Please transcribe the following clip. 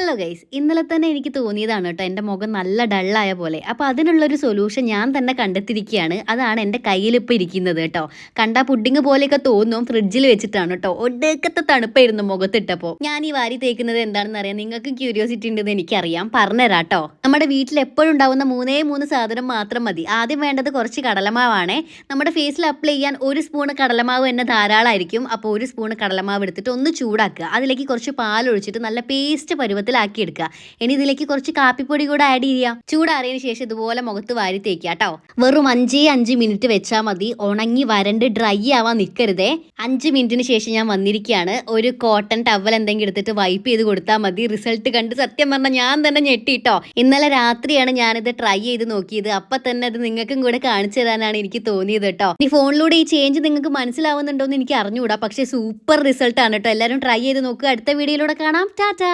Hello guys, ഇന്നലെ തന്നെ എനിക്ക് തോന്നിയതാണ് കേട്ടോ എൻ്റെ മുഖം നല്ല ഡള്ളായ പോലെ. അപ്പോൾ അതിനുള്ളൊരു സൊല്യൂഷൻ ഞാൻ തന്നെ കണ്ടെത്തിയിരിക്കുകയാണ്. അതാണ് എൻ്റെ കയ്യിലിപ്പോൾ ഇരിക്കുന്നത് കേട്ടോ. കണ്ടാൽ പുഡിങ് പോലെയൊക്കെ തോന്നും, ഫ്രിഡ്ജിൽ വെച്ചിട്ടാണ് കേട്ടോ. ഒടുക്കത്തെ തണുപ്പായിരുന്നു മുഖത്തിട്ടപ്പോൾ. ഞാൻ ഈ വാരി തേക്കുന്നത് എന്താണെന്ന് അറിയാം, നിങ്ങൾക്ക് ക്യൂരിയോസിറ്റി ഉണ്ടെന്ന് എനിക്കറിയാം, പറഞ്ഞുതരാം കേട്ടോ. നമ്മുടെ വീട്ടിൽ എപ്പോഴും ഉണ്ടാവുന്ന മൂന്ന് സാധനം മാത്രം മതി. ആദ്യം വേണ്ടത് കുറച്ച് കടലമാവാണേ. നമ്മുടെ ഫേസിൽ അപ്ലൈ ചെയ്യാൻ ഒരു സ്പൂൺ കടലമാവ് തന്നെ ധാരാളമായിരിക്കും. അപ്പോൾ ഒരു സ്പൂൺ കടലമാവ് എടുത്തിട്ട് ഒന്ന് ചൂടാക്കുക. അതിലേക്ക് കുറച്ച് പാലൊഴിച്ചിട്ട് നല്ല പേസ്റ്റ് പരുവത്തിലാക്കി എടുക്കുക. ഇനി ഇതിലേക്ക് കുറച്ച് കാപ്പിപ്പൊടി കൂടെ ആഡ് ചെയ്യാം. ചൂടാറിയതിന് ശേഷം ഇതുപോലെ മുഖത്ത് വാരി തേക്കുക കേട്ടോ. വെറും 5 മിനിറ്റ് വെച്ചാൽ മതി. ഉണങ്ങി വരണ്ട് ഡ്രൈ ആവാൻ നിൽക്കരുതേ. 5 മിനിറ്റിന് ശേഷം ഞാൻ വന്നിരിക്കുകയാണ്. ഒരു കോട്ടൺ ടവൽ എന്തെങ്കിലും എടുത്തിട്ട് വൈപ്പ് ചെയ്ത് കൊടുത്താൽ മതി. റിസൾട്ട് കണ്ട് സത്യം പറഞ്ഞാൽ ഞാൻ തന്നെ ഞെട്ടിട്ടോ. ഇന്നലെ രാത്രിയാണ് ഞാനിത് ട്രൈ ചെയ്ത് നോക്കിയത്. അപ്പം തന്നെ അത് നിങ്ങൾക്കും കൂടെ കാണിച്ചു തരാനാണ് എനിക്ക് തോന്നിയത് കേട്ടോ. ഈ ഫോണിലൂടെ ഈ ചേഞ്ച് നിങ്ങൾക്ക് മനസ്സിലാവുന്നുണ്ടോ എന്ന് എനിക്ക് അറിഞ്ഞുകൂടാ, പക്ഷേ സൂപ്പർ റിസൾട്ട് ആണ് കേട്ടോ. എല്ലാവരും ട്രൈ ചെയ്ത് നോക്കുക. അടുത്ത വീഡിയോയിലൂടെ കാണാം. ടാറ്റാ.